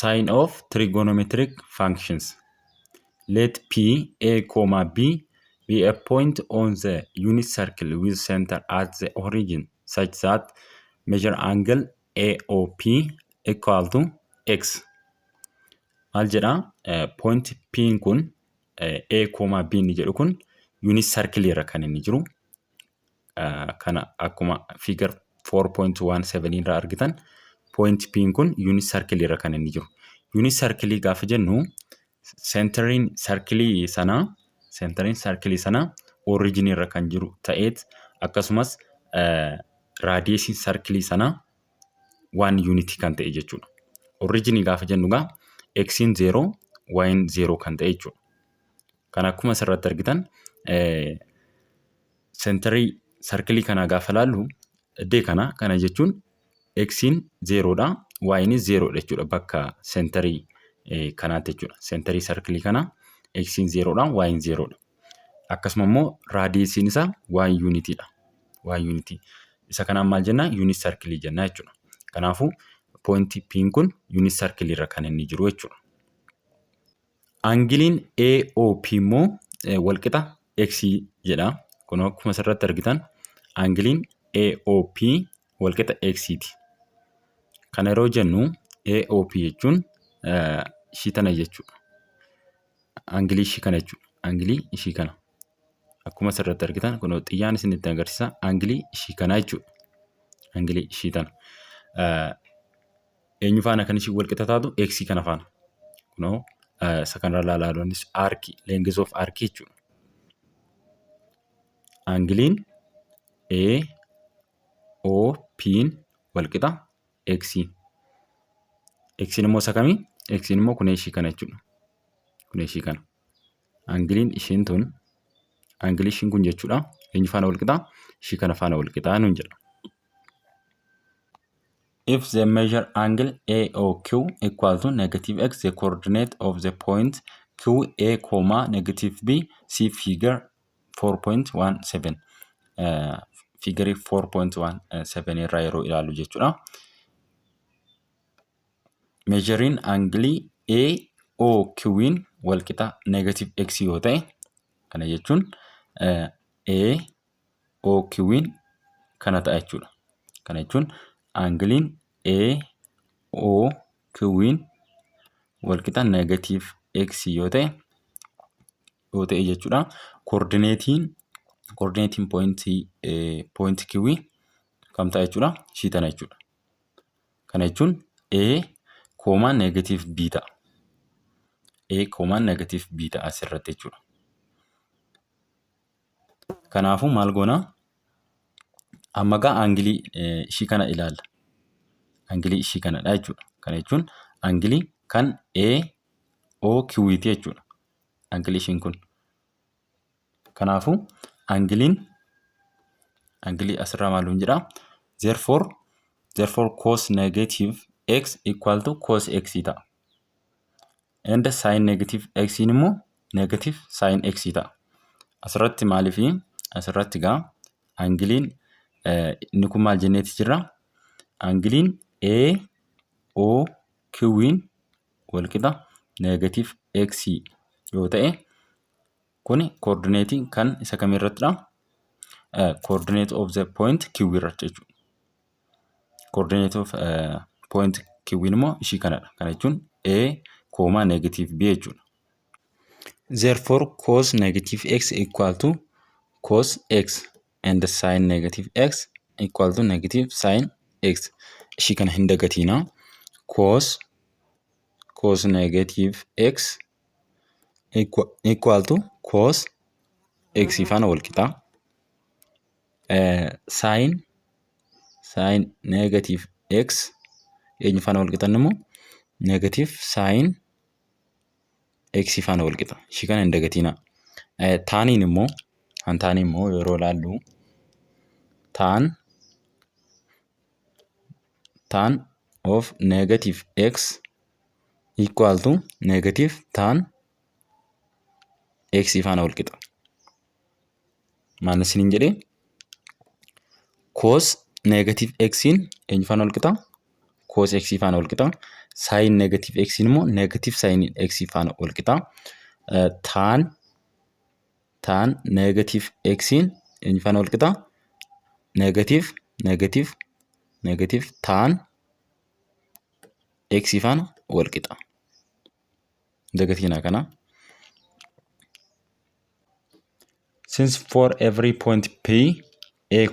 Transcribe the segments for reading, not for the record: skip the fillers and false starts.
Sign of trigonometric functions. Let P, A, B be a point on the unit circle with center at the origin such that measure angle AOP equal to X. Maal jedhaa? Point P kun A, B ni jedhu kun unit circle irra kan inni jiru. Kana akkuma figure 4.17 irraa argitan point P kun unit circle irra kan inni jiru. Unit circle gaafa jennu centering circle sana origin irra kan jiru ta'eet akkasumas radius circle sana 1 unit kan ta'e jechuudha. Origin gaafa jennu gaa x 0 y 0 kan ta'e jechuudha. Kan akkuma asirratti argitan centering circle kana gaafa laallu iddee kana jechuun x 0 dha y 0 dha jechuudha bakka centering kanaatti jechuudha. Centering circle kana x 0 dha y 0 dha. Akkasuma immoo radius isaa y unit dha. Y unit. Isa kanaan maal jenna? Unit circle jenna jechuudha. Kanaafuu point P kun unit circle irra kan inni jiru jechuudha. Angiliin AOP immoo walqixa x jedha. Kun akkuma asirratti argitan angiliin AOP walqixa x ti. Kana yeroo jennu AOP jechuun ishii tana jechuudha. Angilii ishii kana jechuudha. Angilii ishii kana. Akkuma asirratti argitan kun xiyyaan isinitti agarsiisa. Angilii ishii kana jechuudha. Angilii ishii tana. Eenyu faana kan ishii walqixa taatu? X kana faana. Kunoo isa kanarraa ilaaluunis arc, length of arc jechuudha. Angiliin AOP walqixa x. X immoo isa kamii? X immoo kun ishii kana jechuudha. Kun ishii kana. Angiliin ishiin tun angilii ishiin kun jechuudha. Eenyu faana walqixa? Ishii kana faana walqixa nuun jedha. If the measure angle AOQ equal to negative x, the coordinate of the point QA, negative B, see figure 4.17. Figure 4.17 irraa yeroo ilaalu jechuudha. Measuring angle AOQ walqixa negative x yoo ta'e kana jechuun AOQ kana ta'a jechuudha. Kana jechuun angiliin AOQ walqixa negative x yoo ta'e jechuudha. Coordinating point Q kam ta'a jechuudha? Ishii tana jechuudha. Kana jechuun A, negative B ta'a. A, negative B ta'a asirratti jechuudha. Kanaafuu maal goona? Amma gaa angilii ishii kana ilaalla. Angilii ishii kanadha jechuudha. Kana jechuun angilii kan AOQ ti jechuudha. Angilii ishiin kun. Kanaafuu angilii asirraa maaluun jedha? Therefore cos negative x equal to cos x ta'a. And sin negative x immoo negative sin x ta'a. Asirratti maaliifi? Asirratti gaa angiliin inni kun maal jenneeti jirra? Angiliin AOQ walqixa negative x yoo ta'e kuni coordinating kan isa kamirrattidha? Coordinate of the point Q irratti jechuudha. Coordinate of point Q immoo ishii kanadha. Kana jechuun A, negative B jechuudha. Therefore cos negative x equal to cos x and sin negative x equal to negative sin x. Ishii kana hin dagatiina. Cos negative x equal to cos x faana walqixa. Sin negative x eenyu faana walqixan immoo negative sin x faana walqixa. Ishii kana hin dagatiina. Taaniin immoo yeroo ilaallu tan of negative x equal to negative tan x faana walqixa. Maal isiniin jedhee? Cos negative x eenyu faana walqixa? cos x faana wal qixa. Sin negative x immoo negative sin x faana wal qixa. Tan negative x eenyu faana wal qixa? Negative tan x faana wal qixa. Dagatina kana. Since for every point P, A,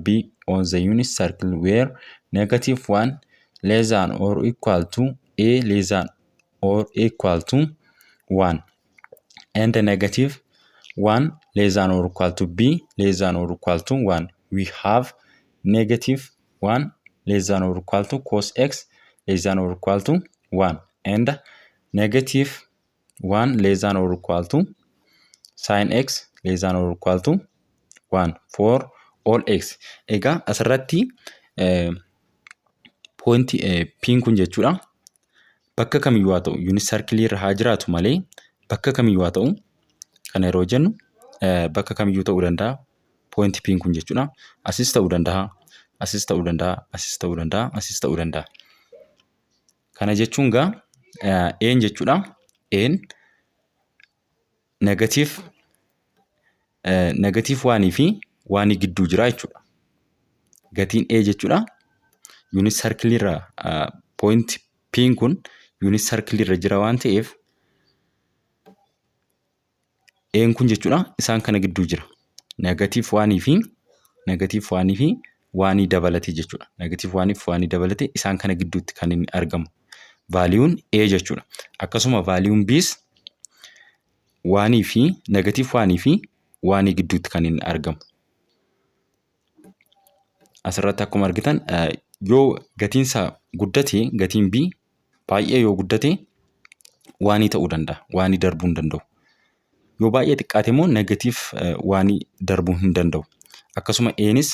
B on the unit circle where -1 less than or equal to A less than or equal to 1 and -1 less than or equal to B less than or equal to 1, we have -1 less than or equal to cos x less than or equal to 1 and -1 less than or equal to sin x less than or equal to 1 for all x. Egaa asirratti pointi P kun jechuudha. Bakka kamiyyuu haa ta'u unit circle irra haa jiraatu malee bakka kamiyyuu haa ta'u kana yeroo jennu bakka kamiyyuu ta'uu danda'a. Pointi P kun jechuudha. Asis ta'uu danda'a, asis ta'uu danda'a, asis ta'uu danda'a, asis ta'uu danda'a. Kana jechuun gaa N jechuudha. N negative 1 fi 1 gidduu jira jechuudha. Gatiin A jechuudha. Unit circle irra point P kun unit circle irra jira waan ta'eef N kun jechuudha isaan kana gidduu jira. Negative 1 fi 1 dabalate jechuudha. Negative 1 fi 1 dabalate isaan kana gidduutti kan inni argamu. Valuun A jechuudha. Akkasuma valuun B's 1 fi negative 1 fi 1 gidduutti kan inni argamu. Asirratti akkuma argitan yoo gatiin isaa guddate gatiin B baay'ee yoo guddate 1 ta'uu danda'a. 1 darbuu hin danda'u. Yoo baay'ee xiqqaate immoo negative 1 darbuu hin danda'u. Akkasuma A'nis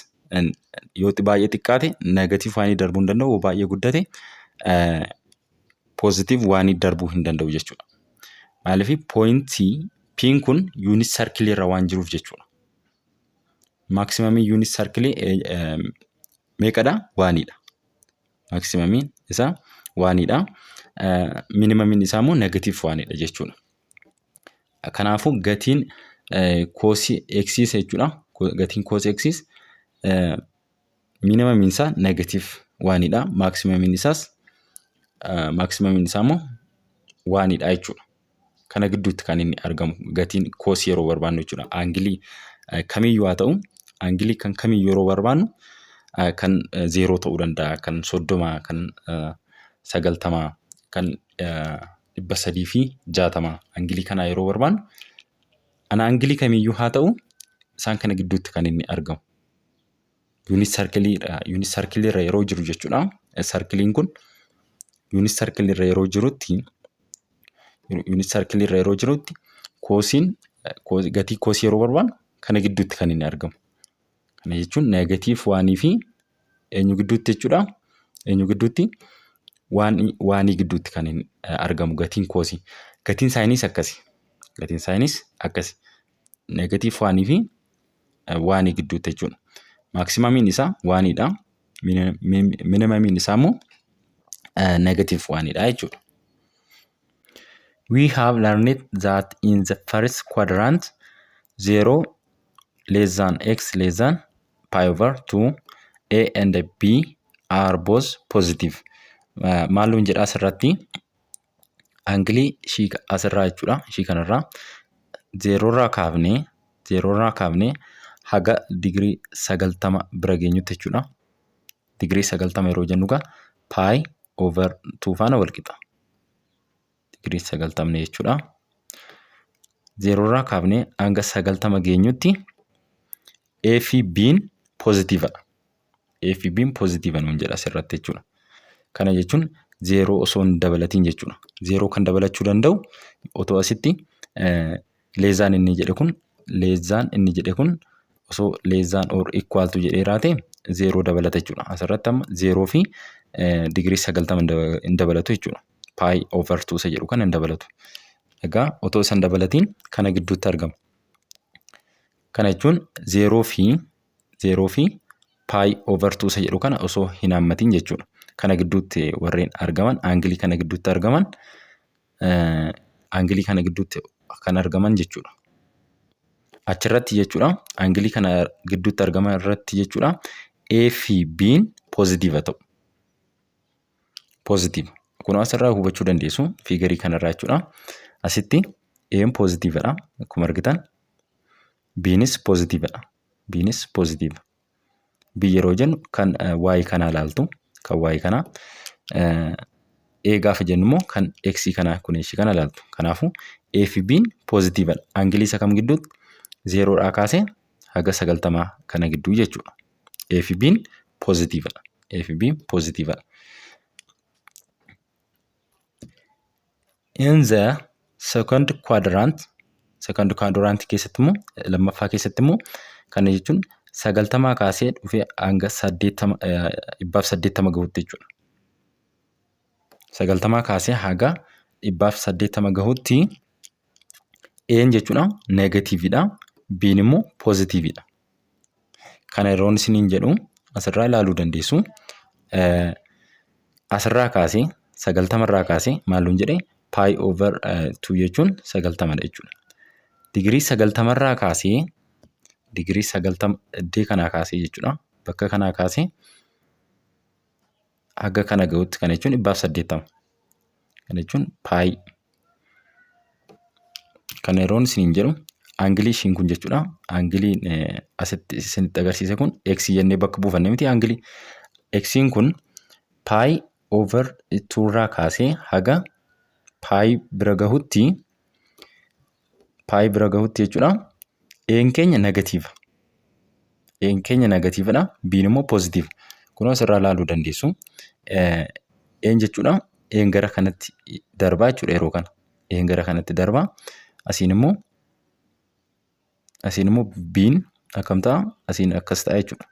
yoo baay'ee xiqqaate negative 1 darbuu hin danda'u. Yoo baay'ee guddate positive 1 darbuu hin danda'u jechuudha. Maaliif pointi P kun unit circle irra waan jiruuf jechuudha. Maximum unit circle meeqadha? 1dha. Maximum isaa 1dha. Minimum isaa immoo negative 1dha jechuudha. Kanaafuu gatiin cos x jechuudha. Gatiin cos x minimum isaa negative 1dha. Maximum isaa immoo 1dha jechuudha. Kana gidduutti kan inni argamu gatiin cos yeroo barbaannu jechuudha. Angilii kamiyyuu haa ta'u angilii kan kamiyyuu yeroo barbaannu kan 0 ta'uu danda'a, kan 30, kan 90, kan 360 angilii kana yeroo barbaannu ana angilii kamiyyuu haa ta'u isaan kana gidduutti kan inni argamu. Unit circle irra yeroo jiru jechuudha. Circlein kun unit circle irra yeroo jirutti cosiin gatii cos yeroo barbaannu kana gidduutti kan inni argamu. Kana jechuun negative 1 fi eenyu gidduutti jechuudha. Eenyu gidduutti 1 gidduutti kan inni argamu gatiin cosii. Gatiin sinis akkasi. Gatiin sinis akkasi. Negative 1 fi 1 gidduutti jechuudha. Maximum isaa 1dha. Minimum isaa immoo negative 1dha jechuudha. We have learned that in the first quadrant 0 less than x less than pi over 2 A and B are both positive. Maalun jedha asirratti angilii ishii asirraa jechuudha. Ishii kanarraa 0 irraa kaafnee haga digirii 90 bira geenyutti jechuudha. Digirii 90 yeroo jennu gaa pi over 2 faana wal qixa. Digirii 90 jechuudha. 0 irraa kaafnee hanga 90 geenyutti A fi B'n positiveadha. A fi B'n positiveadha nuun jedha asirratti jechuudha. Kana jechuun 0 osoo hin dabalatiin jechuudha. 0 kan dabalachuu danda'u otoo asitti leezaan inni jedhe kun osoo leezaan or equal to jedhee raate 0 dabalata jechuudha. Asirratti amma 0 fi digirii 90 hin dabalatu jechuudha. Pi over 2 isa jedhu kana hin dabalatu. Egaa otoo isan dabalatiin kana gidduutti argama. Kana jechuun 0 fi pi over 2 isa jedhu kana osoo hin hammatiin jechuudha. kana gidduutti warreen argaman, aangilii kana gidduutti argaman, aangilii kana gidduutti kan argaman jechuudha. Achirratti jechuudha, aangilii kana gidduutti argaman irratti jechuudha, A fi B'n poozitiiva ta'u. Poozitiiva. Kun asirraa hubachuu dandeessu fiigarii kanarraa jechuudha. Asitti A'n poozitiividha akkuma argitan. B'nis poozitiividha. B'nis poozitiiva. B yeroo jennu kan waa'ee kanaa ilaaltu, kan waa'ee kanaa. A gaafa jennu immoo kan X kanaa kun ishee kana ilaaltu. Kanaafuu A fi B'n poozitiividha. Aangilii isa kam gidduutti? 0dhaa kaasee haga 90 kana gidduu jechuudha. A fi B'n poozitiividha. A fi B'n poozitiividha. In the second quadrant keessatti immoo lammaffaa keessatti immoo kana jechuun 90 kaasee dhufee hanga 180 gahuutti jechuudha. 90 kaasee haga 180 gahuutti A'n jechuudha negatiividha. B'n immoo poozitiividha. Kana yeroon isiniin jedhu asirraa ilaaluu dandeessu. Asirraa kaasee 90 irraa kaasee maalun jedhee pi over 2 jechuun 90dha jechuudha. Digirii 90 irraa kaasee digirii 90 iddoo kanaa kaasee jechuudha. Bakka kanaa kaasee haga kana gahuutti kana jechuun 180. Kana jechuun pi. Kana yeroon isiniin jedhu aangilii ishiin kun jechuudha. Aangiliin asitti isinitti agarsiise kun X jennee bakka buufanne miti aangilii. X'n kun pi over 2 irraa kaasee haga pi bira gahuutti jechuudha. A'n keenya negatiiva. A'n keenya negatiividha. B'n immoo poozitiiva. Kun asirraa ilaaluu dandeessu. A'n jechuudha. A'n gara kanatti darbaa jechuudha yeroo kana. A'n gara kanatti darbaa. Asiin immoo B'n akkam ta'a? Asiin akkas ta'a jechuudha.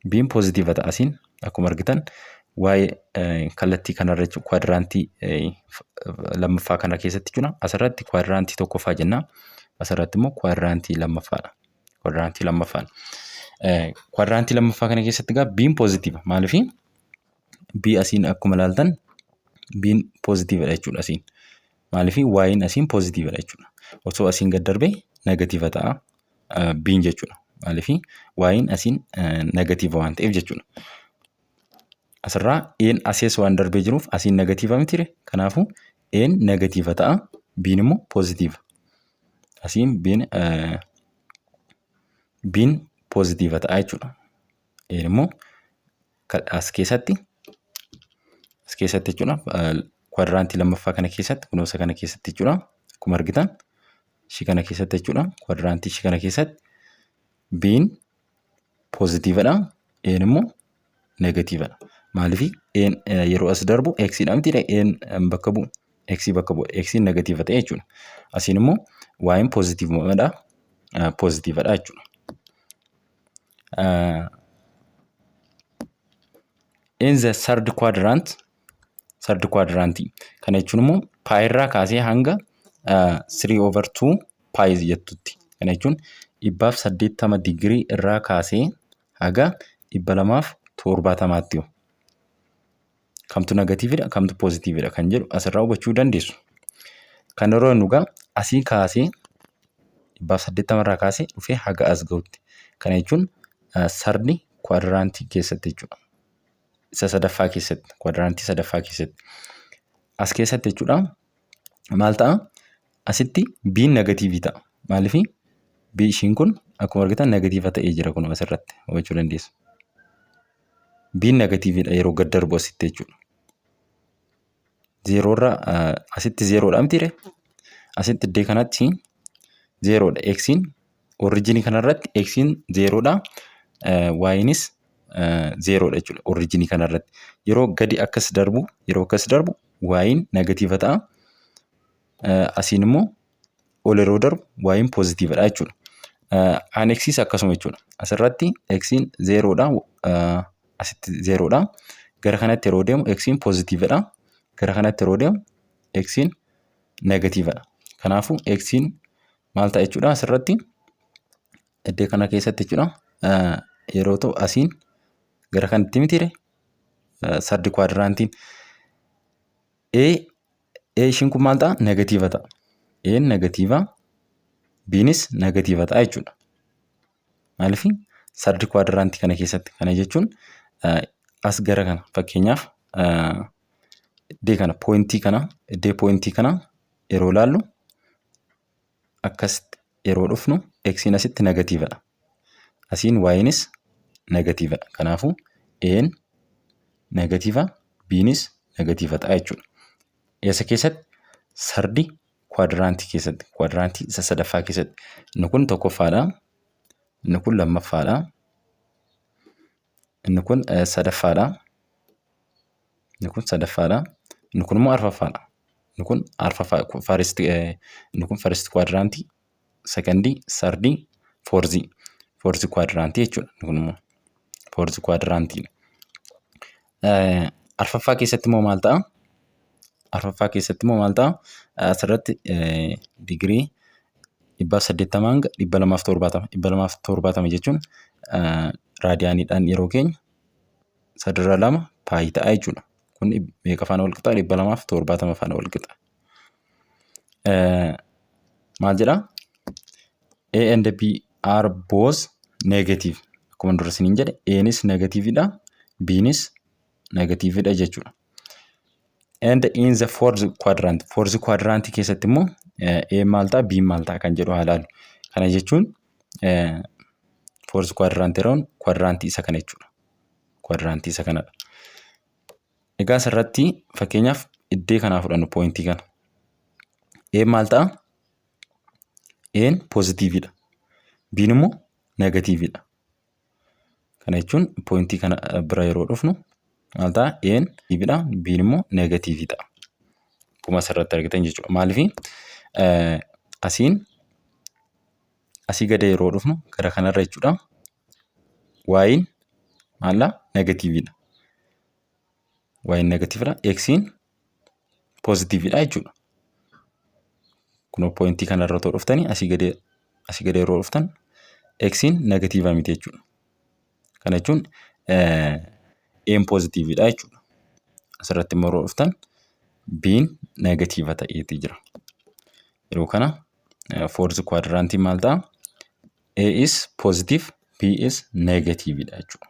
B'n poozitiiva ta'a asiin akkuma argitan waa'ee kallattii kanarra jechuudha. Kwaadiraantii lammaffaa kana keessatti jechuudha. Asirratti kwaadiraantii tokkoffaa jenna. Asirratti immoo kwaadiraantii lammaffaadha. Kwaadiraantii lammaffaan. Kwaadiraantii lammaffaa kana keessatti egaa B'n poozitiiva. Maaliif? B asiin akkuma ilaaltan B'n poozitiividha jechuudha asiin. Maaliif? Y'n asiin poozitiividha jechuudha. Osoo asiin gad darbee negatiiva ta'a B'n jechuudha. Maaliif? Y'n asiin negatiiva waan ta'eef jechuudha. Asirraa A'n asees waan darbee jiruuf asiin negatiiva mitire. Kanaafuu A'n negatiiva ta'a. B'n immoo poozitiiva. Asiin B'n poozitiiva ta'a jechuudha. A'n immoo as keessatti jechuudha. Kwaadiraantii lammaffaa kana keessatti kunuunsa kana keessatti jechuudha. Akkuma argitan ishii kana keessatti jechuudha. Kwaadiraantii ishii kana keessatti B'n poozitiividha. A'n immoo negatiividha. Maaliif? A'n yeroo as darbu X'dha miti A'n bakka bu'u. X bakka bu'u. X'n negatiiva ta'e jechuudha. Asiin immoo Y'n poozitiividha. Poozitiividha jechuudha. In the third quadrant kana jechuun immoo pi irraa kaasee hanga 3/2 pi jettutti. Kana jechuun 180 digirii irraa kaasee haga 270tti. Kamtu negatiividha, kamtu poozitiividha kan jedhu asirraa hubachuu dandeessu. Kan yeroo inni egaa asii kaasee 180 irraa kaasee dhufee haga as gahutti. Kana jechuun sardi kwaadiraantii keessatti jechuudha. Isa sadaffaa keessatti, kwaadiraantii sadaffaa keessatti. As keessatti jechuudha. Maal ta'a? Asitti B'n negatiivii ta'a. Maaliif? B ishiin kun akkuma argitan negatiiva ta'ee jira kun asirratti hubachuu dandeessu. B'n negatiividha yeroo gad darbu asitti jechuudha. Zeeroorraa asitti zeeroodha mitiire. Asitti iddoo kanatti zeeroodha. X'n oriijinii kanarratti X'n zeeroodha. Y'nis zeeroodha jechuudha oriijinii kanarratti. Yeroo gadi akkas darbu Y'n negatiiva ta'a. Asiin immoo ol yeroo darbu Y'n poozitiividha jechuudha. X's akkasuma jechuudha. Asirratti X'n zeeroodha. Asitti zeeroodha. Gara kanatti yeroo deemu X'n poozitiividha. Gara kanatti yeroo deemu X'n negatiividha. Kanaafuu X'n maal ta'a jechuudha asirratti iddoo kana keessatti jechuudha. Yeroo ta'u asiin gara kanatti mitiire sardi kwaadiraantiin. Ishiin kun maal ta'a? Negatiiva ta'a. E'n negatiiva, B'nis negatiiva ta'a jechuudha. Maaliif sardi kwaadiraantii kana keessatti kana jechuun as gara kana fakkeenyaaf iddoo poointii kana yeroo laallu akkasitti yeroo dhufnu x'n asitti negatiivadha. Asiin y'nis negatiivadha. Kanaafuu E'n negatiiva, B'nis negatiiva ta'a jechuudha. Eessa keessatti? Sardi kwaadiraantii keessatti. Kwaadiraantii isa sadaffaa keessatti. Inni kun tokkoffaadha. Inni kun lammaffaadha. Inni kun sadaffaadha. Inni kun sadaffaadha. Inni kun immoo arfaffaadha. Inni kun arfaffaa inni kun first kwaadiraantii, secondii, sardii, foorzii. Foorzii kwaadiraantii jechuudha. Inni kun immoo foorzii kwaadiraantii. Arfaffaa keessatti immoo maal ta'a? Arfaffaa keessatti immoo maal ta'a? Asirratti digirii 180 hanga 270. 270 jechuun raadiyaaniidhaan yeroo keenya sadarraa 2 paayii ta'a jechuudha. Kun meeqa faana wal qixa? 270 faana wal qixa. Maal jedhaa? A and B are both negative. Akkuma dura isiniin jedhe A'nis negatiividha, B'nis negatiividha jechuudha. And in the fourth quadrant keessatti immoo A maal ta'a? B maal ta'a kan jedhu haa ilaallu. Kana jechuun fourth quadrant yeroon quadrantii isa kana jechuudha. Quadrantii isa kanadha. Egaa asirratti fakkeenyaaf iddoo kanaa fudhannu poointii kana. A maal ta'a? A'n poozitiividha. B'n immoo negatiividha. Kana jechuun poointii kana bira yeroo dhufnu maal ta'a? A'n poozitiividha, B'n immoo negatiividha. Akkuma asirratti argitan jechuudha. Maaliif asii gadi yeroo dhufnu gara kanarra jechuudha. Y'in maallaa? Negatiividha. Y'in negatiividha. X'n poozitiividha jechuudha. Kunoo poointii kanarra otoo dhuftanii asii gadi yeroo dhuftan X'n negatiiva miti jechuudha. Kana jechuun A'n poozitiividha jechuudha. Asirratti immoo yeroo dhuftan B'n negatiiva ta'eetii jira. Yeroo kana fourth quadrant maal ta'a? A is positive, B is negatiividha jechuudha.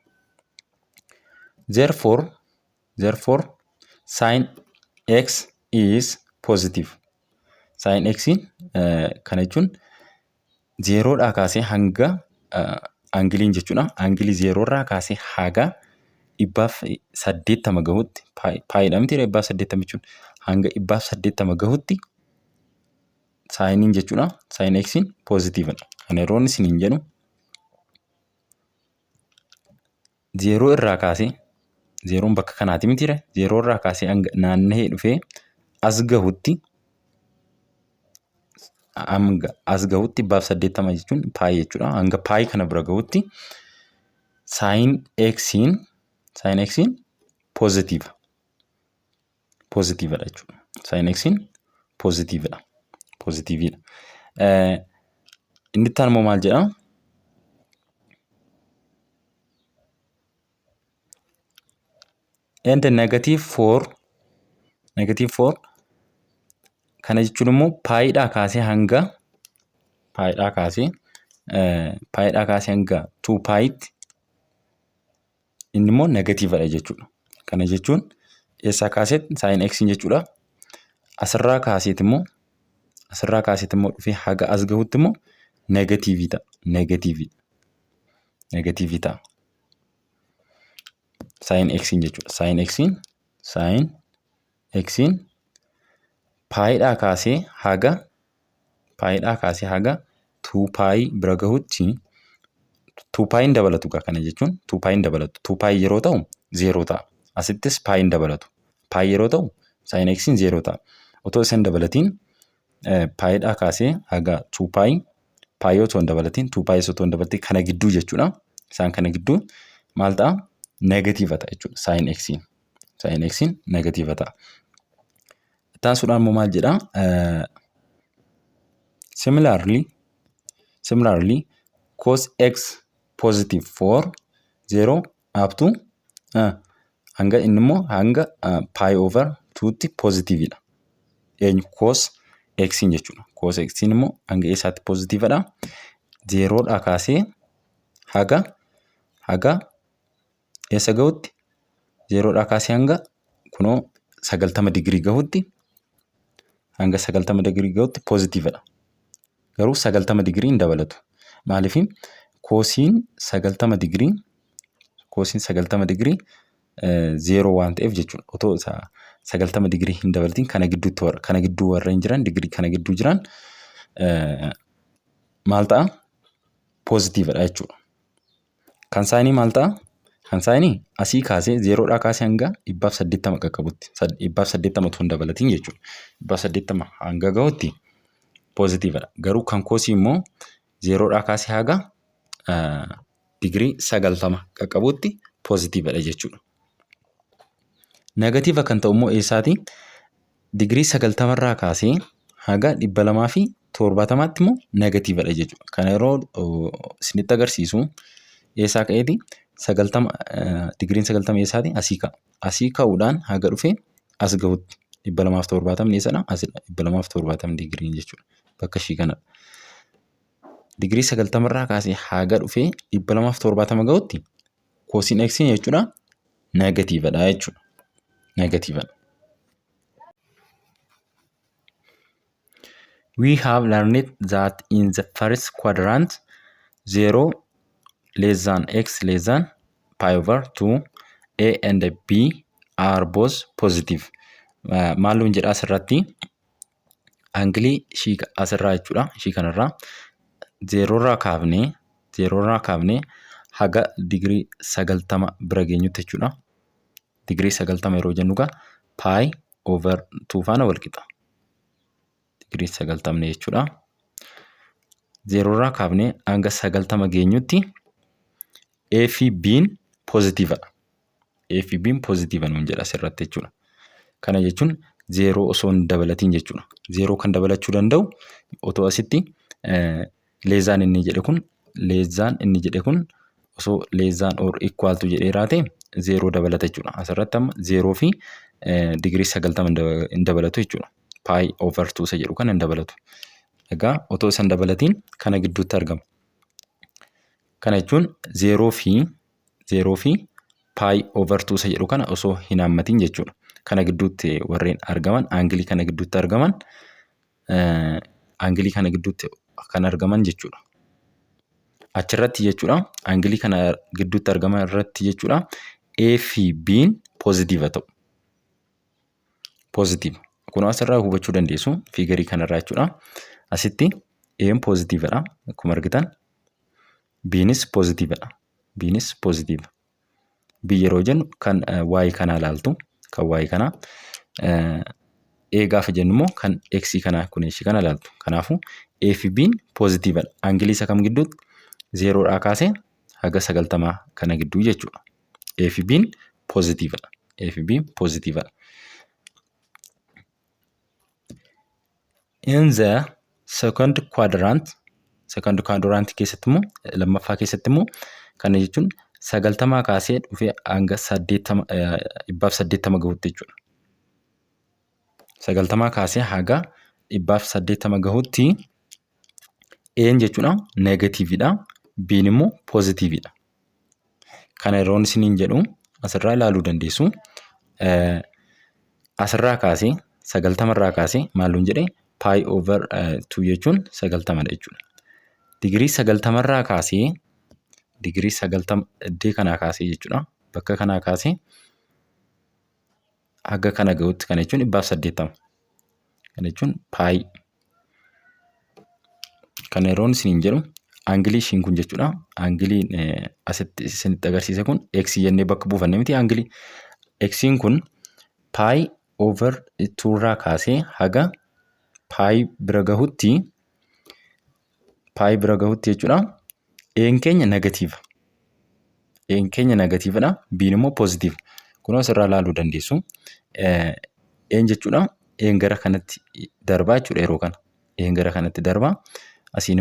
Therefore, sin X is positive. Sin X'n kana jechuun zeeroodhaa kaasee hanga aangiliin jechuudha. Aangilii zeeroorraa kaasee haga 180 gahutti paayiidha miti 180 jechuun hanga 180 gahutti saayiniin jechuudha. Sin X'n poozitiividha. Kana yeroo inni isiniin jedhu zeeroo irraa kaasee zeeroon bakka kanaati miti zeeroo irraa kaasee naanna'ee dhufee as gahutti 180 jechuun paayii jechuudha. Hanga paayii kana bira gahutti sin X'n poozitiiva. Poozitiividha jechuudha. Sin X'n poozitiividha. Poozitiividha. Inni itti aanu maal jedhaa? And -4 kana jechuun immoo paayiidhaa kaasee hanga 2 paayiitti inni immoo negatiividha jechuudha. Kana jechuun eessaa kaaseetti sin X'n jechuudha. Asirraa kaaseet immoo dhufee haga as gahutti immoo negatiividha. Negatiivii ta'a. Sin X'n jechuudha. Sin X'n paayiidhaa kaasee haga 2 paayii bira gahutti 2 paayiin dabalatu kana jechuun 2 paayiin dabalatu. 2 paayii yeroo ta'u 0 ta'a. Asittis paayiin dabalatu. Paayii yeroo ta'u sin X'n 0 ta'a. Otoo isin dabalatiin paayiidhaa kaasee haga 2 paayii otoo hin dabalatiin 2 paayii otoo hin dabalatiin kana gidduu jechuudha. Isaan kana gidduu maal ta'a? Negatiiva ta'a jechuudha. Sin X'n negatiiva ta'a. Taasisuudhaan immoo maal jedhaa? Similarly, cos X positive for 0 up to hanga inni immoo hanga pi over 2tti positiividha. Eenyu cos x'n jechuudha. Cos x'n immoo hanga eessaatti positiividha. 0dhaa kaasee haga eessa gahutti 0dhaa kaasee hanga kunoo 90 digirii gahutti hanga 90 digirii gahutti positiividha. Garuu 90 digirii hin dabalatu. Maaliif koosiin 90 digirii 0 waan ta'eef jechuudha. Otoo 90 digirii hin dabalatiin kana gidduu warra hin jiran digirii kana gidduu jiran maal ta'a? Positiividha jechuudha. Kan saayinii maal ta'a? Kan saayinii asii kaasee 0dhaa kaasee hanga 180 qaqqabutti 180 otoo hin dabalatiin jechuudha. 180 hanga gahutti positiividha. Garuu kan koosii immoo 0dhaa kaasee haga digirii 90 qaqqabutti positiividha jechuudha. Negatiiva kan ta'u immoo eessaati? Digirii 90 irraa kaasee haga 270tti immoo negatiividha jechuudha. Kana yeroo isinitti agarsiisu eessaa ka'eeti? 90 digiriin 90 eessaati? Asii ka'a. Asii ka'uudhaan haga dhufee as gahutti 270 eessadha? Asidha. 270 digiriin jechuudha. Bakka ishii kanadha. Digirii 90 irraa kaasee haga dhufee 270 gahutti koosiin x jechuudha negatiividha jechuudha. Negatiividha. We have learned that in the first quadrant 0 less than x less than pi over 2 a and b are both positive. Maalum jedha asirratti angilii ishii asirraa jechuudha. Ishii kanarraa 0 irraa kaafnee haga digirii 90 bira geenyutti jechuudha. Digirii 90 yeroo jennu egaa pi over 2 faana wal qixa. Digirii 90 jechuudha. 0 irraa kaafnee hanga 90 geenyutti a fi b'n positiividha. A fi b'n positiiva nuun jedha asirratti jechuudha. Kana jechuun 0 osoo hin dabalatiin jechuudha. 0 kan dabalachuu danda'u otoo asitti leezaan inni jedhe kun osoo leezaan or equal to jedhee raate 0 dabalata jechuudha. Asirratti amma 0 fi digirii 90 hin dabalatu jechuudha. Pi over 2 isa jedhu kana hin dabalatu. Egaa otoo isa hin dabalatiin kana gidduutti argama. Kana jechuun 0 fi pi over 2 isa jedhu kana osoo hin haammatiin jechuudha. Kana gidduutti warreen argaman aangilii kana gidduutti argaman aangilii kana gidduutti kan argaman jechuudha. Achirratti jechuudha aangilii kana gidduutti argaman irratti jechuudha a fi b'n positiiva ta'u. Positiiva. Kun asirraa hubachuu dandeessu fiigarii kanarraa jechuudha. Asitti a'n positiividha akkuma argitan. B'nis positiividha. B'nis positiiva. B yeroo jennu kan y kanaa ilaaltu kan y kanaa a gaafa jennu immoo kan x kanaa kun ishii kana ilaaltu. Kanaafuu a fi b'n positiividha. Aangilii isa kam gidduutti 0dhaa kaasee haga 90 kana gidduu jechuudha. A fi b'n positiividha. A fi b'n positiividha. In the second quadrant keessatti immoo lammaffaa keessatti immoo kana jechuun 90 kaasee dhufee hanga 180 gahutti jechuudha. 90 kaasee haga 180 gahutti a'n jechuudha negatiividha. B'n immoo positiividha. Kana yeroon isiniin jedhu asirraa ilaaluu dandeessu. Asirraa kaasee 90 irraa kaasee maaluun jedhee pi over 2 jechuun 90dha jechuudha. Digirii 90 irraa kaasee digirii 90 iddee kanaa kaasee jechuudha. Bakka kanaa kaasee haga kana gahutti kana jechuun 180. Kana jechuun pi. Kana yeroon isiniin jedhu aangilii ishiin kun jechuudha. Aangiliin asitti isinitti agarsiise kun x jennee bakka buufanne miti aangilii. X'n kun pi over 2 irraa kaasee haga pi bira gahutti jechuudha. A'n keenya negatiiva. A'n keenya negatiividha. B'n immoo positiiva. Kun asirraa ilaaluu dandeessu. A'n jechuudha. A'n gara kanatti darbaa jechuudha yeroo kana. A'n gara kanatti darbaa. Asiin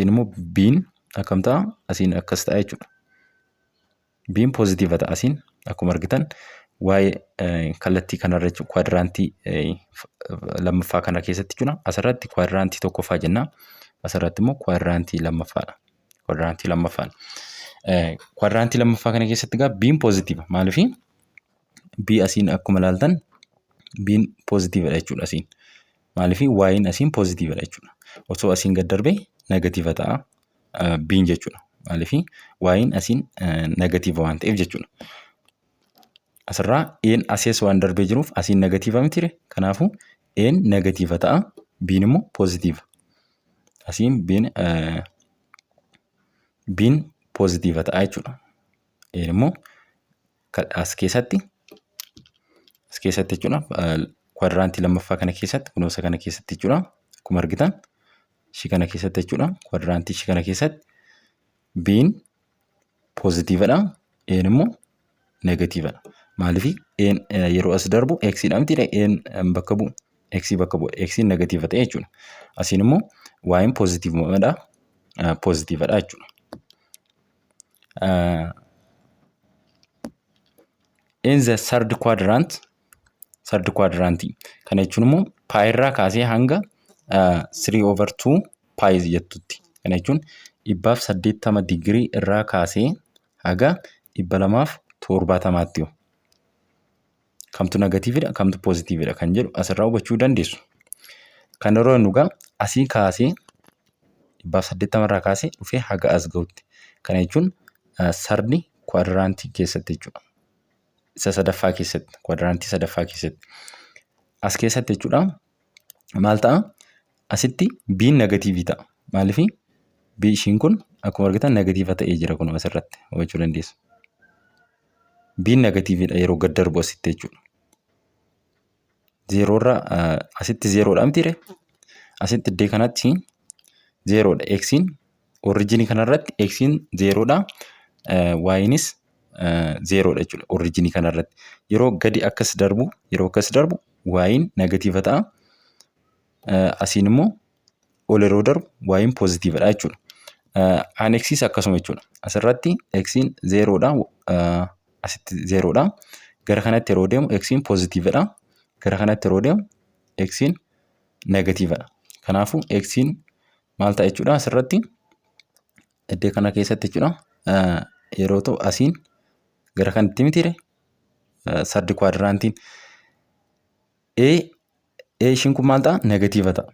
immoo b'n akkam ta'a? Asiin akkas ta'a jechuudha. B'n positiiva ta'a asiin akkuma argitan waa'ee kallattii kanarra jechuudha. Kwaadiraantii lammaffaa kana keessatti jechuudha. Asirratti kwaadiraantii tokkoffaa jenna. Asirratti immoo kwaadiraantii lammaffaadha. Kwaadiraantii lammaffaan. Kwaadiraantii lammaffaa kana keessatti egaa B'n positiiva. Maaliif B asiin akkuma ilaaltan B'n positiividha jechuudha asiin. Maaliif Y'in asiin positiividha jechuudha. Osoo asiin gad darbee negatiiva ta'a B'n jechuudha. Maaliif Y'in asiin negatiiva waan ta'eef jechuudha. Asirraa E'n asees waan darbee jiruuf asiin negatiiva mitire. Kanaafuu E'n negatiiva ta'a B'n immoo positiiva. Asiin B'n positiiva ta'a jechuudha. E'n immoo as keessatti jechuudha. Kwaadiraantii lammaffaa kana keessatti kunuunsa kana keessatti jechuudha. Akkuma argitan ishii kana keessatti jechuudha. Kwaadiraantii ishii kana keessatti B'n positiividha. E'n immoo negatiividha. Maaliif E'n yeroo as darbu X'dha mitidha. E'n bakka bu'u X bakka bu'u X'n negatiiva ta'e jechuudha. Asiin immoo Y'in positiividha. Positiividha jechuudha. In the third quadrant kana jechuun immoo pi irraa kaasee hanga 3/2 pi jettutti. Kana jechuun 180 digirii irraa kaasee haga 270tti. Kamtu negatiividha kamtu positiividha kan jedhu asirraa hubachuu dandeessu. Kan yeroo nugaa asii kaasee 180 irraa kaasee dhufee haga as ga'utti. Kana jechuun sardi kwaadiraantii keessatti jechuudha. Isa sadaffaa keessatti kwaadiraantii sadaffaa keessatti as keessatti jechuudha. Maal ta'a? Asitti B'n negatiivii ta'a. Maaliif B ishiin kun akkuma argitan negatiiva ta'ee jira kun asirratti hubachuu dandeessu. B'n negatiividha yeroo gad darbu asitti jechuudha. Zeeroorraa asitti zeeroodha mitire. Asitti iddoo kanatti zeeroodha. X'n oriijinii kanarratti X'n zeeroodha. Y'inis zeeroodha jechuudha. Oriijinii kanarratti yeroo gadi akkas darbu Y'in negatiiva ta'a. Asiin immoo ol yeroo darbu Y'in positiividha jechuudha. X's akkasuma jechuudha. Asirratti X'n zeeroodha. Asitti zeeroodha. Gara kanatti yeroo deemu X'n positiividha. Gara kanatti yeroo deemu X'n negatiividha. Kanaafuu X'n maal ta'a jechuudha asirratti iddoo kana keessatti jechuudha. Yeroo ta'u asiin gara kanatti mitire sardi kwaadiraantiin ishiin kun maal ta'a negatiiva ta'a.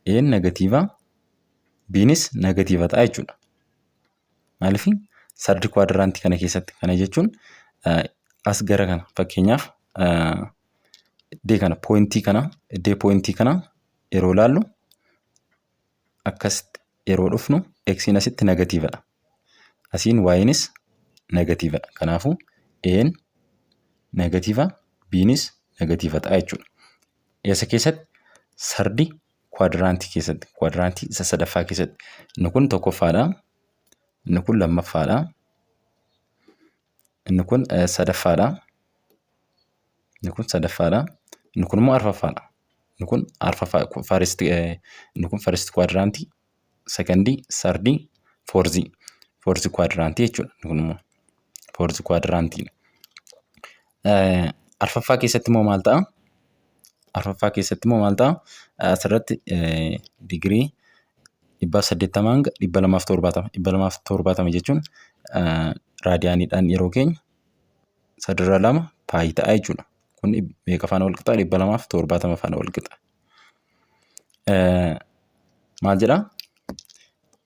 E'n negatiiva B'nis negatiiva ta'a jechuudha. Maaliif sardi kwaadiraantii kana keessatti kana jechuun as gara kana fakkeenyaaf iddoo kana poointii kana yeroo ilaallu akkasitti yeroo dhufnu X'n asitti negatiividha. Asiin Y'inis negatiividha. Kanaafuu E'n negatiiva B'nis negatiiva ta'a jechuudha. Eessa keessatti? Sardi kwaadiraantii keessatti. Kwaadiraantii isa sadaffaa keessatti. Inni kun tokkoffaadha. Inni kun lammaffaadha. Inni kun sadaffaadha. Inni kun sadaffaadha. Inni kun immoo arfaffaadha. Inni kun arfaffaa inni kun first kwaadiraantii, secondii, sardii, foorzii. Foorzii kwaadiraantii jechuudha. Inni kun immoo foorzii kwaadiraantii. Arfaffaa keessatti immoo maal ta'a? Arfaffaa keessatti immoo maal ta'a? Asirratti digirii 180 hanga 270. 270 jechuun raadiyaaniidhaan yeroo keenya sadarraa 2 paayii ta'a jechuudha. Kun meeqa faana wal qixa? 270 faana wal qixa. Maal jedhaa?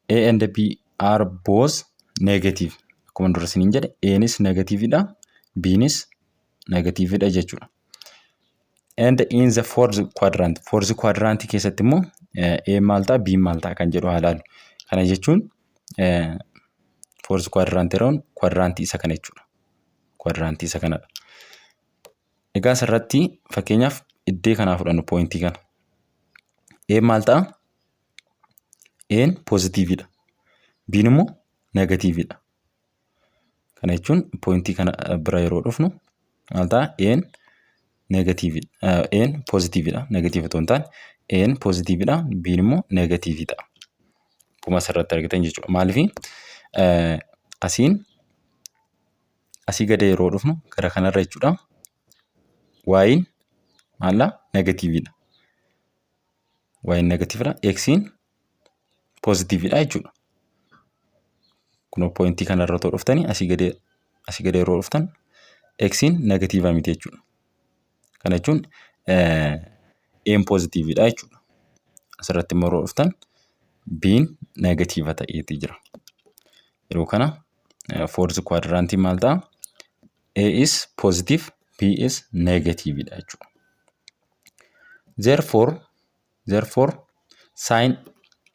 A and B are both negative. Akkuma dura isiniin jedhe A'nis negatiividha. B'nis negatiividha jechuudha. And in the fourth quadrant keessatti immoo A maal ta'a B maal ta'a kan jedhu haa ilaallu. Kana jechuun fourth quadrant yeroon quadrantii isa kana jechuudha. Quadrantii isa kanadha. Egaa asirratti fakkeenyaaf iddoo kanaa fudhannu poointii kana. A maal ta'a? A'n positiividha. B'n immoo negatiividha. Kana jechuun poointii kana bira yeroo dhufnu maal ta'a? A'n negatiividha. A'n positiividha. Negatiiva otoo hin taane A'n positiividha. B'n immoo negatiivii ta'a. Akkuma asirratti argitan jechuudha. Maaliif asiin asii gadi yeroo dhufnu gara kanarra jechuudha. Y'n maalla negatiividha. Y'n negatiividha. X'n positiividha jechuudha. Kunoo poointii kanarra otoo dhuftanii asii gadi yeroo dhuftan x'n negatiiva miti jechuudha. Kana jechuun A'n positiividha jechuudha. Asirratti immoo yeroo dhuftan B'n negatiiva ta'eetii jira. Yeroo kana fourth quadrant maal ta'a? A is positive, B is negatiividha jechuudha. Therefore sin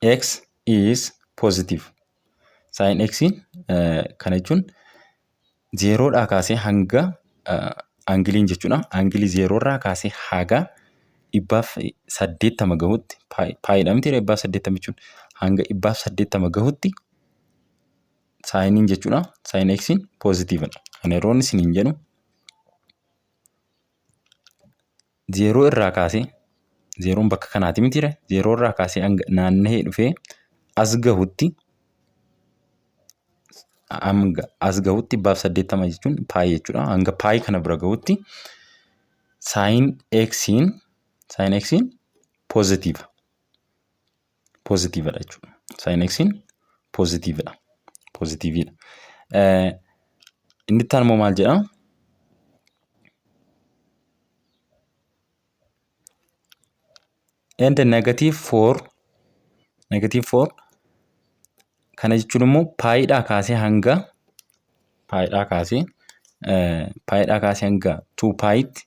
x is positive. Sin x'n kana jechuun zeeroodhaa kaasee hanga aangiliin jechuudha. Aangilii zeeroorraa kaasee haga 180 gahutti paayidha miti 180 jechuun hanga 180 gahutti saayiniin jechuudha. Sin x'n positiividha. Kana yeroo inni isiniin jedhu zeeroo irraa kaasee zeeroon bakka kanaati mitire zeeroo irraa kaasee naanna'ee dhufee as gahutti 180 jechuun paayi jechuudha. Hanga paayi kana bira gahutti sin x'n positiividha jechuudha. Sin x'n positiividha. Inni itti aanuu maal jedhaa? And negative 4 kana jechuun immoo paayidhaa kaasee hanga 2 paayitti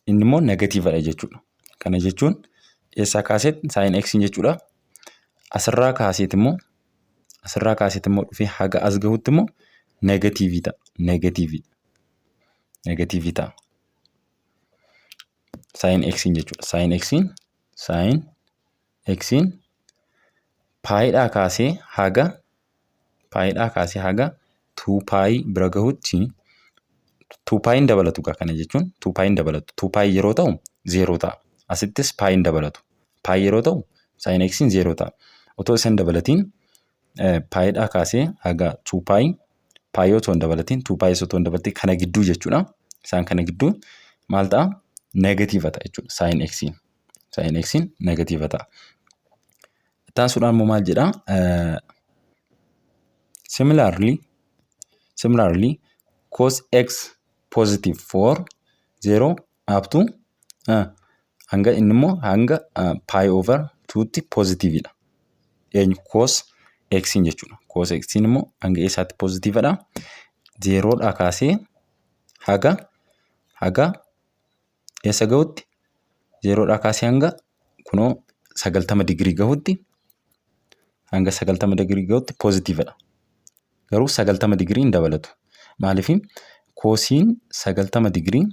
inni immoo negatiividha jechuudha. Kana jechuun eessaa kaaseetti sin x jechuudha. Asirraa kaaseet immoo dhufee haga as gahutti immoo negatiivii ta'a. Sin x jechuudha. Sin x'n paayidhaa kaasee haga 2 paayii bira gahutti 2 paayiin dabalatu kana jechuun 2 paayiin dabalatu. 2 paayii yeroo ta'u zeeroo ta'a. Asittis paayiin dabalatu. Paayii yeroo ta'u sin x'n zeeroo ta'a. Otoo isin dabalatiin paayidhaa kaasee haga 2 paayii otoo hin dabalatiin 2 paayii otoo hin dabalatiin kana gidduu jechuudha. Isaan kana gidduu maal ta'a? Negatiiva ta'a jechuudha. Sin x'n negatiiva ta'a. Itti aansuudhaan immoo maal jedhaa? Similarly cos x positive for 0 up to hanga inni immoo hanga pi over 2tti positiividha. Eenyu cos x'n jechuudha. Cos x'n immoo hanga eessaatti positiividha? Zeeroodhaa kaasee haga eessa gahutti? Zeeroodhaa kaasee hanga kunoo 90 digirii gahutti hanga 90 digirii gahutti positiividha. Garuu 90 digirii hin dabalatu. Maaliif? Koosiin 90 digirii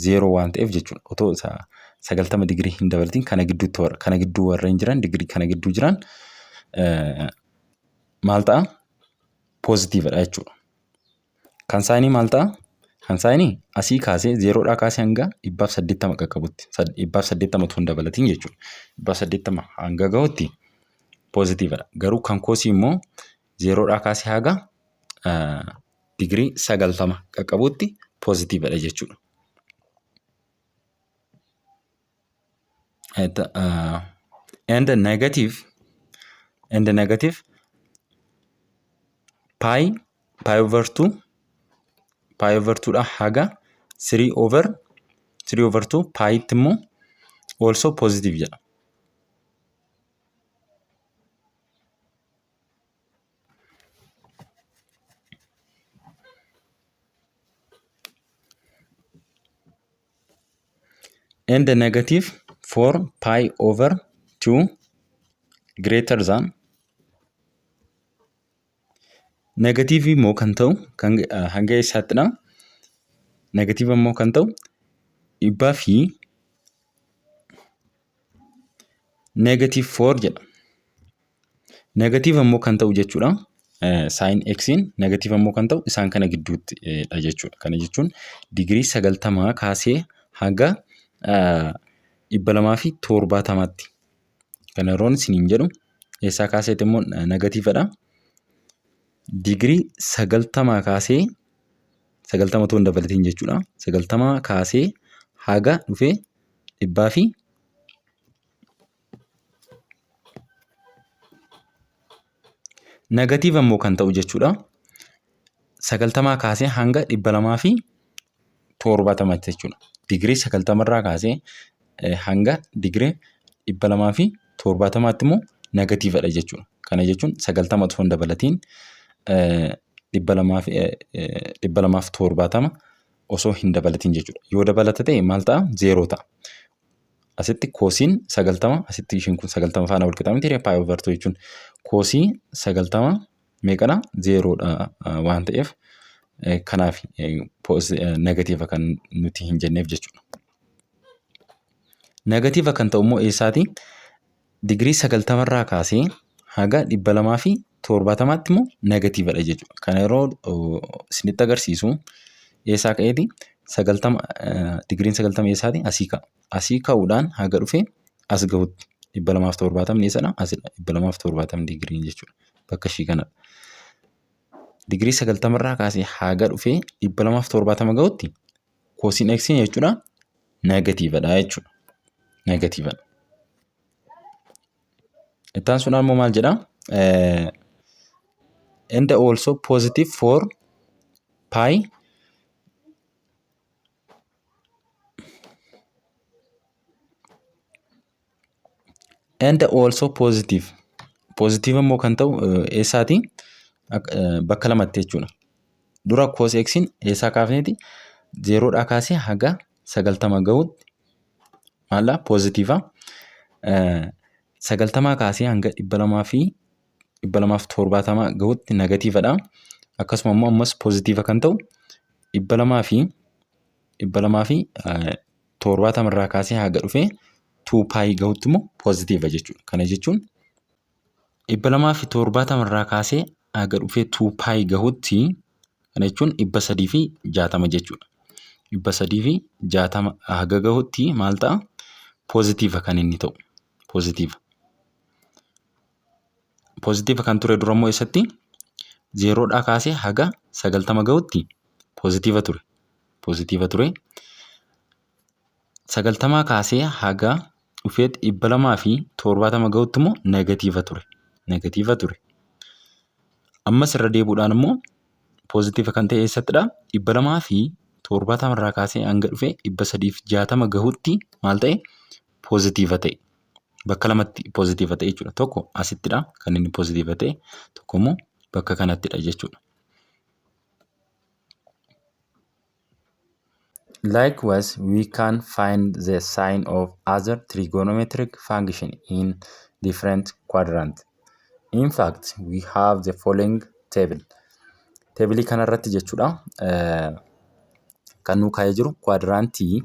zeeroo waan ta'eef jechuudha. Otoo 90 digirii hin dabalatiin kana gidduu warreen jiran digirii kana gidduu jiran maal ta'a? Positiividha jechuudha. Kan saayinii maal ta'a? Kan saayinii asii kaasee zeeroodhaa kaasee hanga 180 qaqqabutti 180 otoo hin dabalatiin jechuudha. 180 hanga gahutti positiividha. Garuu kan koosii immoo zeeroodhaa kaasee haga digirii 90 qaqqabutti positiividha jechuudha. And negative pi over 2 dha haga 3 over 2 paayitti immoo also positive jedha. And the negative for pi over 2 greater than negative immoo kan ta'u hanga eessaattidha? Negative immoo kan ta'u dhibbaa fi negative 4 jedha. Negative immoo kan ta'u jechuudha. Sin x'n negative immoo kan ta'u isaan kana gidduuttidha jechuudha. Kana jechuun digirii 90 kaasee haga 270tti. Kana yeroon isiniin jedhu eessaa kaaseet immoo negatiividha. digirii 90 kaasee 90 otoo hin dabalatiin jechuudha. 90 kaasee haga dhufee 100 fi negatiiva immoo kan ta'u jechuudha. 90 kaasee hanga 270 jechuudha. Digirii 90 irraa kaasee hanga digirii 270 immoo negatiivadha jechuudha. Kana jechuun 90 otoo hin dabalatiin 270 osoo hin dabalatiin jechuudha. Yoo dabalata ta'e maal ta'a? 0 ta'a. Asitti koosiin 90 asitti ishiin kun 90 faana wal qixa miti paayi oovar 2 jechuun koosii 90 meeqadha? 0dha waan ta'eef kanaaf negatiiva kan nuti hin jenneef jechuudha. Negatiiva kan ta'u immoo eessaati? Digirii 90 irraa kaasee haga 270tti immoo negatiivadha jechuudha. Kana yeroo isinitti agarsiisu eessaa ka'eeti? 90 digiriin 90 eessaati? Asii ka'a. Asii ka'uudhaan haga dhufee as gahutti 270 eessadha? Asidha. 270 digiriin jechuudha. Bakka ishii kanadha. Digirii 90 irraa kaasee haga dhufee 270 gahutti koosiin x jechuudha negatiivadha jechuudha. Negatiivadha. Ittaan sunaan immoo maal jedha? And also positive for pi and also positive. Positive immoo kan ta'u eessaati? Bakka lamatti jechuudha. Dura cos x'n eessaa kaafneeti? 0dhaa kaasee haga 90 gahutti maalla pozitiiva. 90 kaasee hanga 270 gahutti negatiivadha. Akkasuma immoo ammas pozitiiva kan ta'u 270 irraa kaasee haga dhufee 2 pi gahutti immoo pozitiiva jechuudha. Kana jechuun 270 irraa kaasee haga dhufee 2 pi gahutti kana jechuun 360 jechuudha. 360 haga gahutti maal ta'a? Pozitiiva kan inni ta'u. Pozitiiva. Pozitiiva kan ture dura immoo eessatti? 0dhaa kaasee haga 90 gahutti pozitiiva ture. Pozitiiva ture. 90 kaasee haga dhufee 270 gahutti immoo negatiiva ture. Negatiiva ture. Ammas irra deebuudhaan immoo pozitiiva kan ta'e eessattidha? 270 irraa kaasee hanga dhufee 360 gahutti maal ta'e? Pozitiiva ta'e. Bakka lamatti pozitiiva ta'e jechuudha. Tokko asittidha kan inni pozitiiva ta'e, tokko immoo bakka kanattidha jechuudha. Likewise, we can find the sign of other trigonometric function in different quadrants. In fact, we have the following table. Table kanarratti jechuudha. Kan nu kaa'ee jiru quadrantii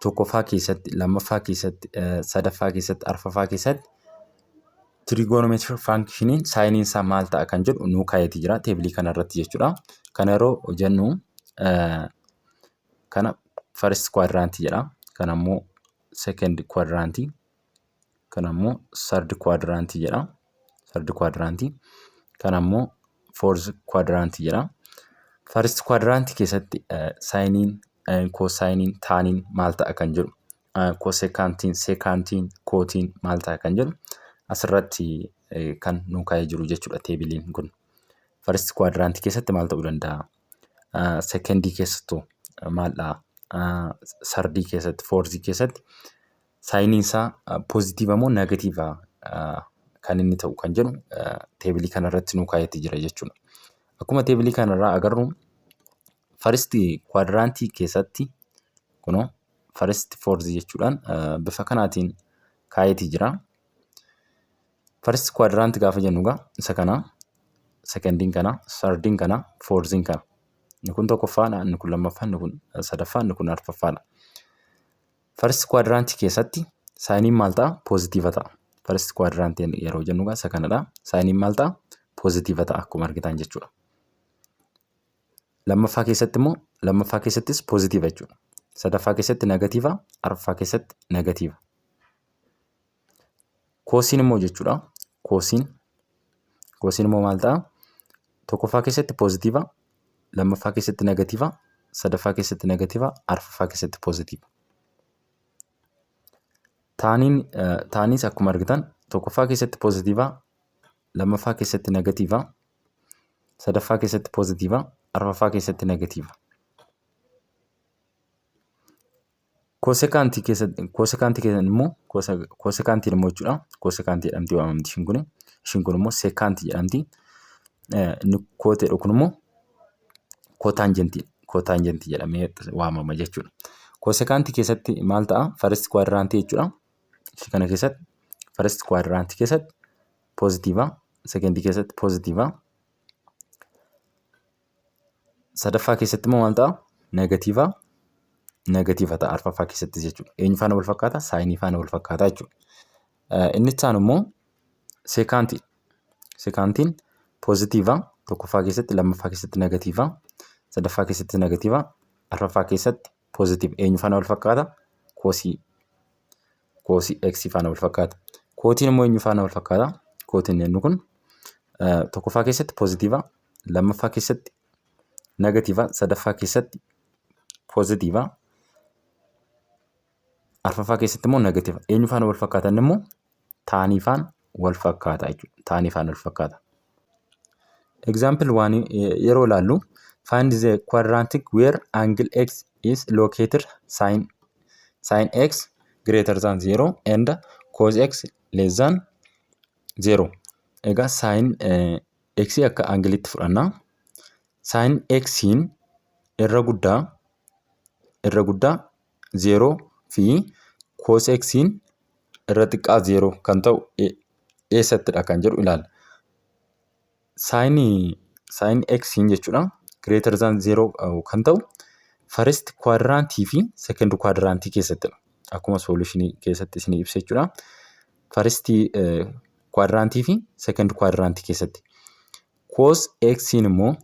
tokkoffaa keessatti, lammaffaa keessatti, sadaffaa keessatti, arfaffaa keessatti trigonometric functioniin saayiniin isaa maal ta'a kan jedhu nu kaa'eeti jira teebilii kanarratti jechuudha. Kana yeroo jennu kana first quadrantii jedha. Kana immoo second quadrantii. Kana immoo third quadrantii jedha. Third quadrantii. Kana immoo fourth quadrantii jedha. First quadrantii keessatti saayiniin kosaayiniin taaniin maal ta'a kan jedhu kosekantiin sekantiin kootiin maal ta'a kan jedhu asirratti kan nu kaa'ee jiru jechuudha teebiliin kun. First quadrantii keessatti maal ta'uu danda'a? Secondii keessattuu maaldha? Thirdii keessatti, fourthii keessatti saayiniin isaa pozitiiva moo negatiiva kan inni ta'u kan jedhu teebilii kanarratti nu kaa'eetti jira jechuudha. Akkuma teebilii kanarraa agarru first quadrantii keessatti kunoo first fourth jechuudhaan bifa kanaatiin kaa'eetii jira. First quadrantii gaafa jennu egaa isa kana, secondiin kana, thirdiin kana, fourthiin kana. Inni kun tokkoffaadha, inni kun lammaffaa, inni kun sadaffaa, inni kun arfaffaadha. First quadrantii keessatti saayiniin maal ta'a? Pozitiiva ta'a. First quadrantii yeroo jennu egaa isa kanadha. Saayiniin maal ta'a? Pozitiiva ta'a akkuma argitan jechuudha. Lammaffaa keessatti immoo lammaffaa keessattis pozitiiva jechuudha. Sadaffaa keessatti negatiiva, arfaffaa keessatti negatiiva. Koosiin immoo jechuudha. Koosiin immoo maal ta'a? tokkoffaa keessatti poozitiiva, lammaffaa keessatti negatiiva, sadaffaa keessatti negatiiva, arfaffaa keessatti poozitiiva. Taaniis akkuma argitan tokkoffaa keessatti poozitiiva, lammaffaa keessatti negatiiva, sadaffaa keessatti poozitiiva, arfaffaa keessatti negatiiva. Koosekaantii keessatti immoo koosekaantiin immoo jechuudha. Koosekaantii jedhamti waamamti ishiin kun. Ishiin kun immoo seekaantii jedhamti. Inni kooteedha kun immoo kootaanjentii jedhamee waamama jechuudha. Koosekaantii keessatti maal ta'a? Faristi kwaadiraantii jechuudha. Ishii kana keessatti faristi kwaadiraantii keessatti poozitiiva, sekendii keessatti poozitiiva. Sadaffaa keessatti immoo maal ta'a? Negatiiva. Negatiiva ta'a arfaffaa keessatti jechuudha. Eenyu faana wal fakkaata? Saayinii faana wal fakkaata jechuudha. Inni itti aanu immoo seekaantii. Seekaantiin poozitiiva tokkoffaa keessatti, lammaffaa keessatti negatiiva, sadaffaa keessatti negatiiva, arfaffaa keessatti poozitiiva. Eenyu faana wal fakkaata? Koosii X faana wal fakkaata. Kootiin immoo eenyu faana wal fakkaata? Kootiin inni kun tokkoffaa keessatti poozitiiva, lammaffaa keessatti negatiiva, sadaffaa keessatti poozitiiva, arfaffaa keessatti immoo negatiiva. Eenyu faana wal fakkaatan immoo taanii faana wal fakkaata jechuudha. Taanii faana wal fakkaata. Example 1 yeroo ilaallu find the quadratic where angle X is located sin X greater than 0 and cos X less than 0. Egaa sin X akka angilitti fudhanna. Sin X'n irra guddaa 0 fi cos X'n irra xiqqaa 0 kan ta'u eessattidha kan jedhu ilaalla. Sin X'n jechuudha greater than 0 kan ta'u first quadrantii fi second quadrantii keessattidha. Akkuma solutionii keessatti isin ibsa jechuudha. First quadrantii fi second quadrantii keessatti. Cos X'n immoo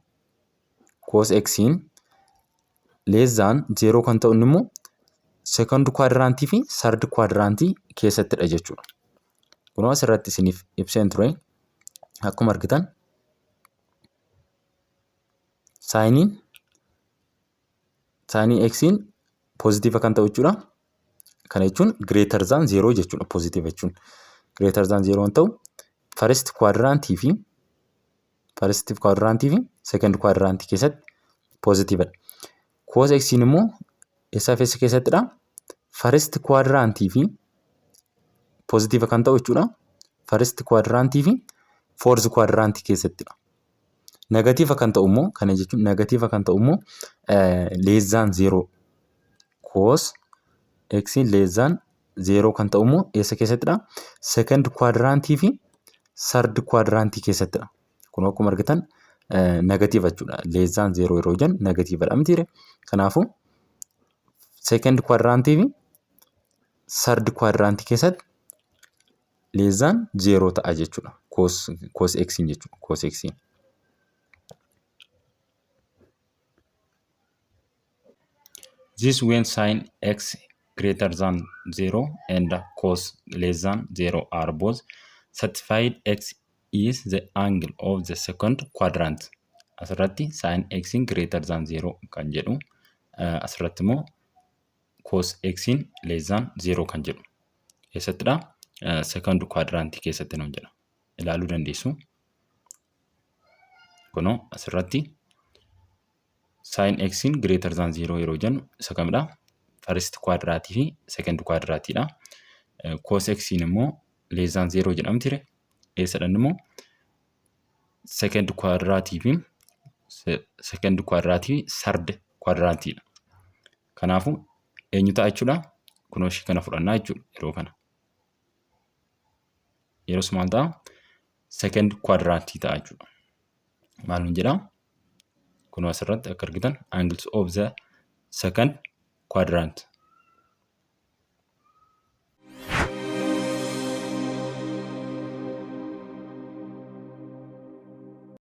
less than 0 kan ta'u inni immoo second quadrantii fi third quadrantii keessattidha jechuudha. Kunoo asirratti isiniif ibseen ture. Akkuma argitan saayinii X'n poozitiiva kan ta'u jechuudha. Kana jechuun greater than 0 jechuudha. Poozitiiva jechuun greater than 0 kan ta'u first quadrantii fi second quadrantii keessatti poozitiiva. Cos X'n immoo eessaaf eessa keessattidha? First quadrantii fi poozitiiva kan ta'u jechuudha. First quadrantii fi fourth quadrantii keessattidha. Negatiiva kan ta'u immoo kana jechuun negatiiva kan ta'u immoo less than 0. Cos X'n less than 0 kan ta'u immoo eessa keessattidha? Second quadrantii fi third quadrantii keessattidha. Kun akkuma argitan negatiiva jechuudha. Less than 0 yeroo jennu negatiivaadha mitiire. Kanaafuu second quadrantii fi third quadrantii keessatti less than 0 ta'a jechuudha. Cos X'n jechuudha. Cos X'n. This when sin X greater than 0 and cos less than 0 are both satisfied. X is the angle of the second quadrant. Asirratti sin X greater than 0 kan jedhu. Asirratti immoo cos X less than 0 kan jedhu. Eessattidha? Second quadrantii keessatti nu jedha. Ilaaluu dandeessu. Kunoo asirratti sin X greater than 0 yeroo jennu isa kamidha? First quadrantii fi second quadrantiidha. Cos X immoo less than 0 jedhamtire. Eessadhaan immoo second quadrantii fi third quadrantiidha. Kanaafuu eenyu ta'a jechuudha? Kunoo ishii kana fudhannaa jechuudha yeroo kana. Yeroos maal ta'a? Second quadrantii ta'a jechuudha. Maal nun jedhaa? Kunoo asirratti akka argitan angles of the second quadrant